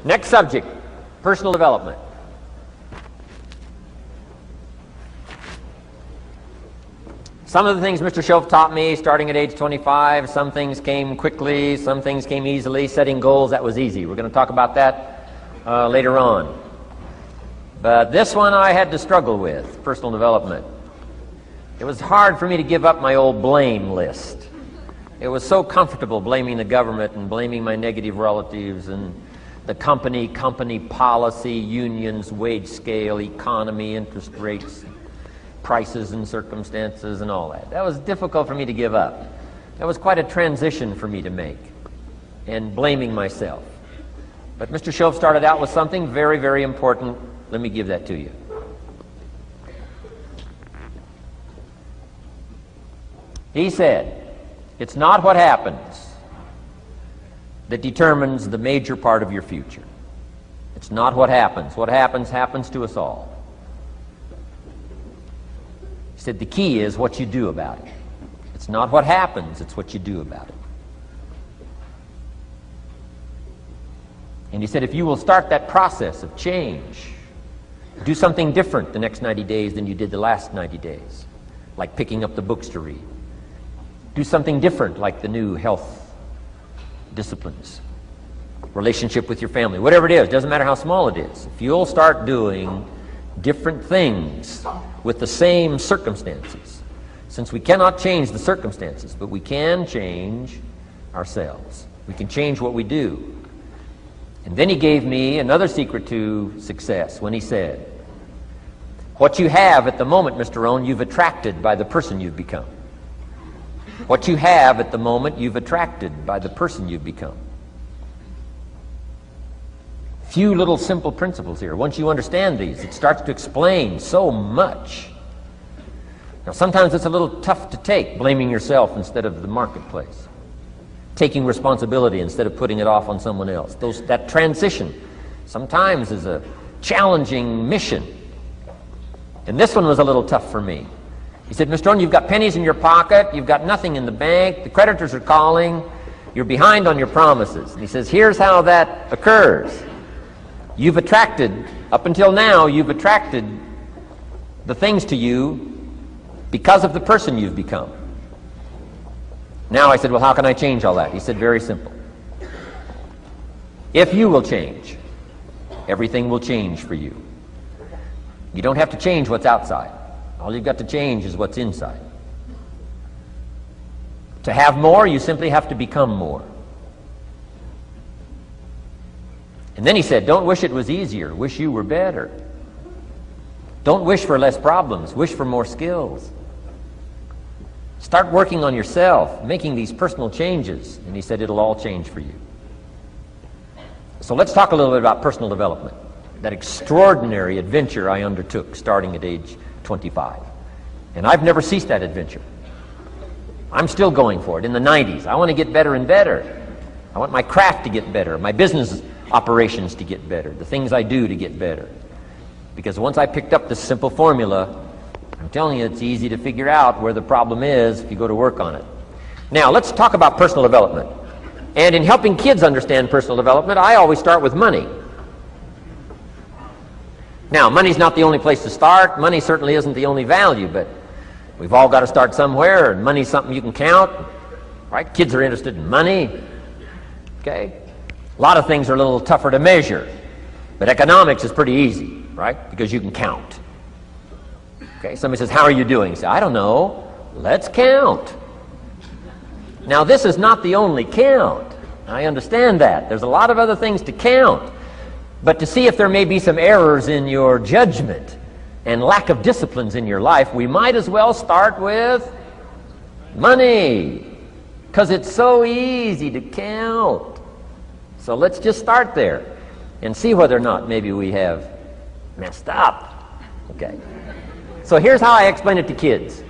Next subject, personal development. Some of the things Mr. Schoaf taught me starting at age 25, some things came quickly, some things came easily. Setting goals, that was easy. We're going to talk about that later on. But this one I had to struggle with, personal development. It was hard for me to give up my old blame list. It was so comfortable blaming the government and blaming my negative relatives and the company policy, unions, wage scale, economy, interest rates, prices and circumstances and all that. That was difficult for me to give up. That was quite a transition for me to make, and blaming myself. But Mr. Schoaf started out with something very, very important. Let me give that to you. He said, it's not what happens that determines the major part of your future. It's not what happens. What happens, happens to us all. He said the key is what you do about it. It's not what happens, it's what you do about it. And he said if you will start that process of change, do something different the next 90 days than you did the last 90 days, like picking up the books to read. Do something different like the new health disciplines, relationship with your family, whatever it is, doesn't matter how small it is. If you'll start doing different things with the same circumstances, since we cannot change the circumstances, but we can change ourselves. We can change what we do. And then he gave me another secret to success when he said, what you have at the moment, Mr. Rohn, you've attracted by the person you've become. What you have at the moment, you've attracted by the person you've become. Few little simple principles here. Once you understand these, it starts to explain so much. Now, sometimes it's a little tough to take, blaming yourself instead of the marketplace, taking responsibility instead of putting it off on someone else. That transition sometimes is a challenging mission. And this one was a little tough for me. He said, Mr. Rohn, you've got pennies in your pocket, you've got nothing in the bank, the creditors are calling, you're behind on your promises. And he says, here's how that occurs. You've attracted, up until now, you've attracted the things to you because of the person you've become. Now I said, well, how can I change all that? He said, very simple. If you will change, everything will change for you. You don't have to change what's outside. All you've got to change is what's inside. To have more, you simply have to become more. And then he said, don't wish it was easier, wish you were better. Don't wish for less problems, wish for more skills. Start working on yourself, making these personal changes. And he said, it'll all change for you. So let's talk a little bit about personal development. That extraordinary adventure I undertook starting at age 25. And I've never ceased that adventure. I'm still going for it in the 90s. I want to get better and better. I want my craft to get better, my business operations to get better, the things I do to get better. Because once I picked up this simple formula, I'm telling you, it's easy to figure out where the problem is if you go to work on it. Now, let's talk about personal development. And in helping kids understand personal development, I always start with money. Now, money's not the only place to start. Money certainly isn't the only value, but we've all got to start somewhere, and money's something you can count, right? Kids are interested in money, okay? A lot of things are a little tougher to measure, but economics is pretty easy, right? Because you can count. Okay, somebody says, how are you doing? You say, I don't know. Let's count. Now, this is not the only count. I understand that. There's a lot of other things to count. But to see if there may be some errors in your judgment and lack of disciplines in your life, we might as well start with money, because it's so easy to count. So let's just start there and see whether or not maybe we have messed up. Okay. So here's how I explain it to kids.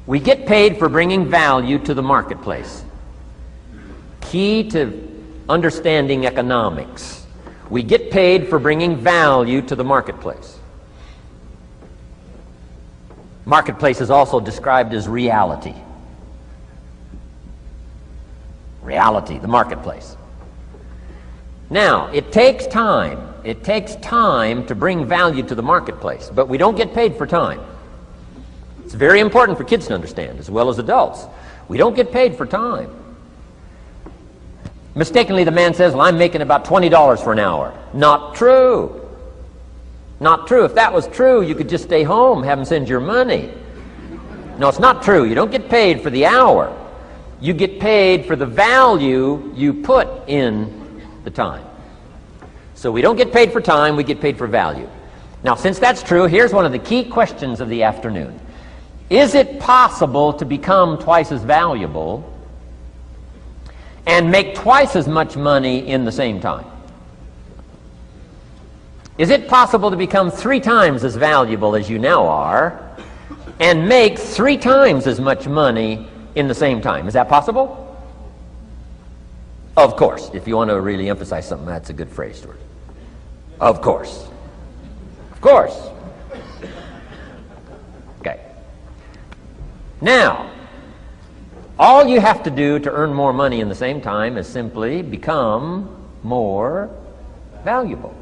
We get paid for bringing value to the marketplace. Key to understanding economics. We get paid for bringing value to the marketplace. Marketplace is also described as reality. Reality, the marketplace. Now, it takes time. It takes time to bring value to the marketplace, but we don't get paid for time. It's very important for kids to understand, as well as adults. We don't get paid for time. Mistakenly, the man says, well, I'm making about $20 for an hour. Not true. Not true. If that was true, you could just stay home, have them send your money. No, it's not true. You don't get paid for the hour. You get paid for the value you put in the time. So we don't get paid for time, we get paid for value. Now, since that's true, here's one of the key questions of the afternoon. Is it possible to become twice as valuable and make twice as much money in the same time? Is it possible to become 3 times as valuable as you now are and make 3 times as much money in the same time? Is that possible? Of course. If you want to really emphasize something, that's a good phrase, Stuart. Of course. Of course. Okay. Now, all you have to do to earn more money in the same time is simply become more valuable.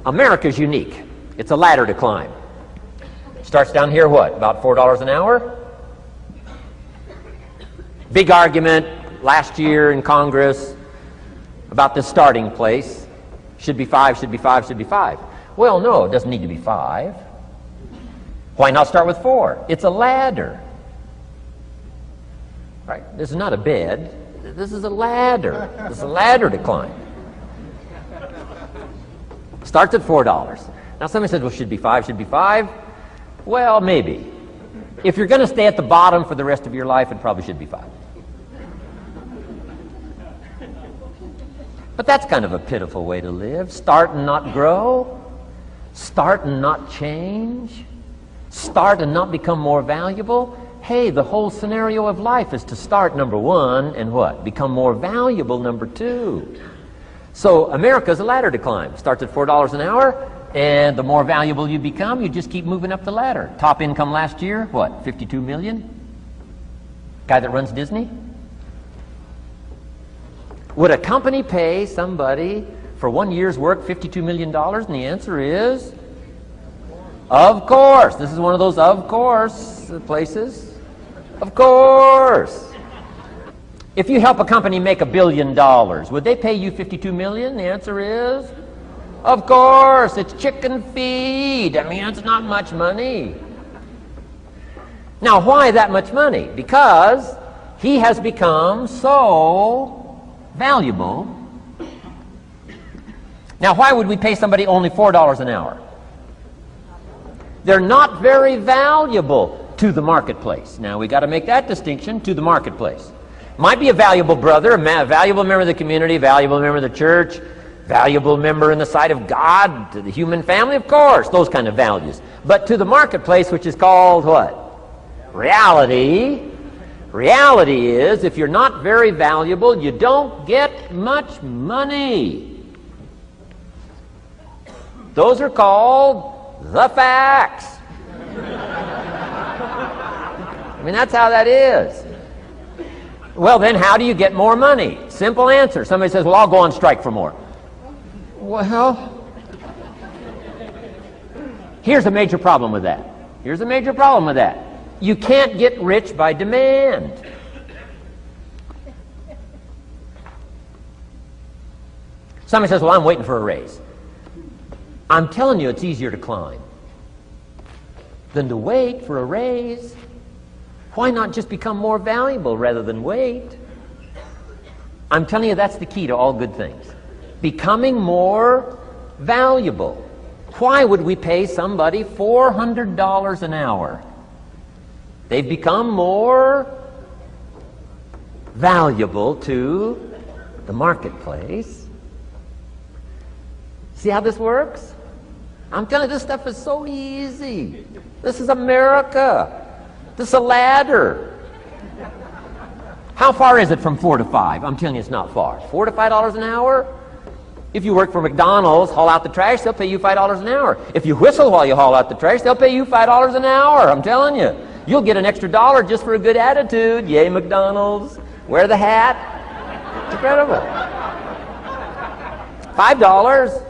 America's unique. It's a ladder to climb. Starts down here, what, about $4 an hour? Big argument last year in Congress about the starting place. Should be 5, should be 5, should be 5. Well, no, it doesn't need to be 5. Why not start with 4? It's a ladder. Right? This is not a bed. This is a ladder. This is a ladder to climb. Starts at $4. Now somebody says, well, should be 5, should be 5. Well, maybe. If you're going to stay at the bottom for the rest of your life, it probably should be 5. But that's kind of a pitiful way to live. Start and not grow. Start and not change. Start and not become more valuable. Hey, the whole scenario of life is to start, number 1, and what? Become more valuable, number 2. So America's a ladder to climb. Starts at $4 an hour, and the more valuable you become, you just keep moving up the ladder. Top income last year, what, 52 million? Guy that runs Disney? Would a company pay somebody for 1 year's work $52 million? And the answer is, of course. This is one of those of course places. Of course. If you help a company make $1 billion, would they pay you $52 million? The answer is, of course. It's chicken feed. I mean, it's not much money. Now, why that much money? Because he has become so valuable. Now, why would we pay somebody only $4 an hour? They're not very valuable to the marketplace. Now, we got to make that distinction, to the marketplace. Might be a valuable brother, a valuable member of the community, valuable member of the church, valuable member in the sight of God, to the human family, of course, those kind of values. But to the marketplace, which is called what? Reality. Reality is, if you're not very valuable, you don't get much money. Those are called the facts. I mean, that's how that is. Well, then, how do you get more money? Simple answer. Somebody says, well, I'll go on strike for more. Well, here's a major problem with that. Here's a major problem with that. You can't get rich by demand. Somebody says, well, I'm waiting for a raise. I'm telling you, it's easier to climb than to wait for a raise. Why not just become more valuable rather than wait? I'm telling you, that's the key to all good things. Becoming more valuable. Why would we pay somebody $400 an hour? They've become more valuable to the marketplace. See how this works? I'm telling you, this stuff is so easy. This is America. This is a ladder. How far is it from 4 to 5? I'm telling you, it's not far. $4 to $5 an hour? If you work for McDonald's, haul out the trash, they'll pay you $5 an hour. If you whistle while you haul out the trash, they'll pay you $5 an hour. I'm telling you. You'll get an extra $1 just for a good attitude. Yay, McDonald's. Wear the hat. It's incredible. $5.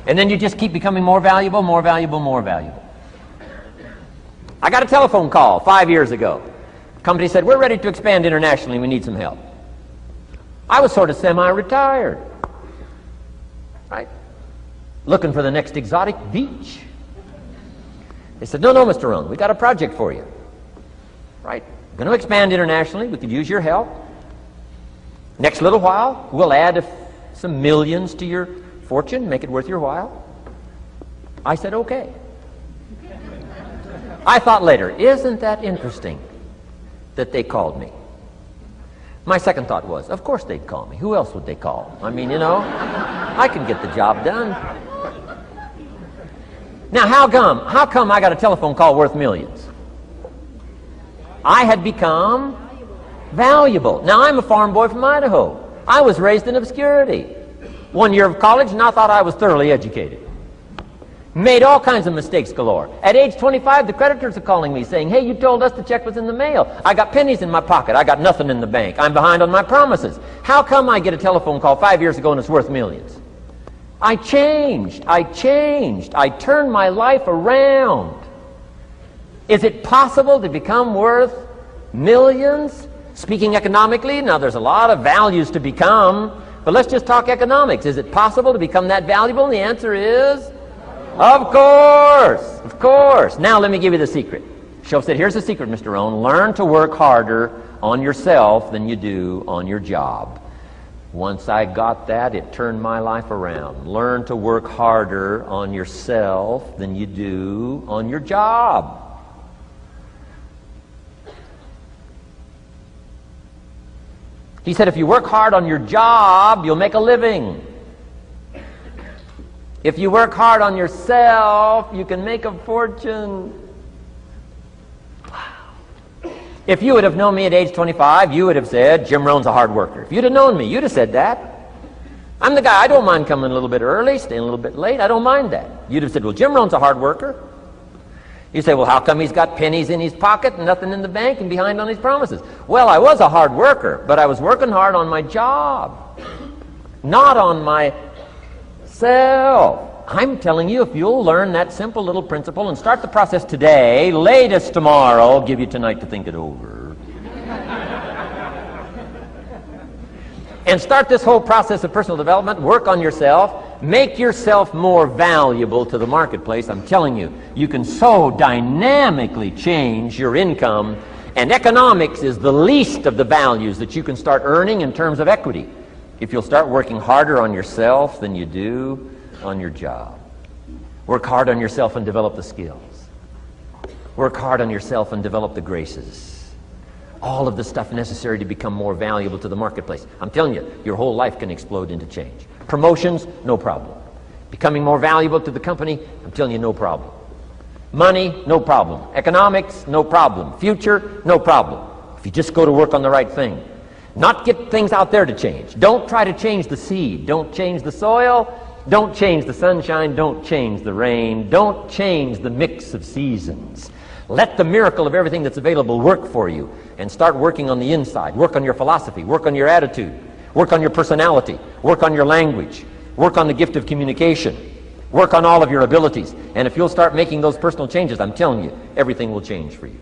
And then you just keep becoming more valuable, more valuable, more valuable. I got a telephone call 5 years ago. The company said, we're ready to expand internationally. We need some help. I was sort of semi-retired, right? Looking for the next exotic beach. They said, no, Mr. Rohn, we got a project for you, right? We're going to expand internationally. We could use your help. Next little while, we'll add some millions to your fortune, make it worth your while. I said, okay. I thought later, isn't that interesting that they called me? My second thought was, of course they'd call me. Who else would they call? I mean, I can get the job done. Now, how come I got a telephone call worth millions? I had become valuable. Now, I'm a farm boy from Idaho. I was raised in obscurity. 1 year of college, and I thought I was thoroughly educated. Made all kinds of mistakes galore. At age 25, the creditors are calling me saying, hey, you told us the check was in the mail. I got pennies in my pocket. I got nothing in the bank. I'm behind on my promises. How come I get a telephone call 5 years ago and it's worth millions? I changed. I turned my life around. Is it possible to become worth millions? Speaking economically, now there's a lot of values to become, but let's just talk economics. Is it possible to become that valuable? And the answer is, of course. Now let me give you the secret. Shoaff said, here's the secret, Mr. Rohn. Learn to work harder on yourself than you do on your job. Once I got that, it turned my life around. Learn to work harder on yourself than you do on your job. He said, if you work hard on your job, you'll make a living. If you work hard on yourself, you can make a fortune. Wow. If you would have known me at age 25, you would have said, Jim Rohn's a hard worker. If you'd have known me, you'd have said that. I'm the guy, I don't mind coming a little bit early, staying a little bit late. I don't mind that. You'd have said, well, Jim Rohn's a hard worker. You say, well, how come he's got pennies in his pocket and nothing in the bank and behind on his promises? Well, I was a hard worker, but I was working hard on my job, not on myself. I'm telling you, if you'll learn that simple little principle and start the process today, latest tomorrow, I'll give you tonight to think it over. And start this whole process of personal development, work on yourself, make yourself more valuable to the marketplace. I'm telling you, you can so dynamically change your income, and economics is the least of the values that you can start earning in terms of equity if you'll start working harder on yourself than you do on your job. Work hard on yourself and develop the skills. Work hard on yourself and develop the graces. All of the stuff necessary to become more valuable to the marketplace. I'm telling you, your whole life can explode into change. Promotions, no problem. Becoming more valuable to the company, I'm telling you, no problem. Money, no problem. Economics, no problem. Future, no problem. If you just go to work on the right thing. Not get things out there to change. Don't try to change the seed. Don't change the soil. Don't change the sunshine. Don't change the rain. Don't change the mix of seasons. Let the miracle of everything that's available work for you, and start working on the inside. Work on your philosophy. Work on your attitude. Work on your personality. Work on your language. Work on the gift of communication. Work on all of your abilities. And if you'll start making those personal changes, I'm telling you, everything will change for you.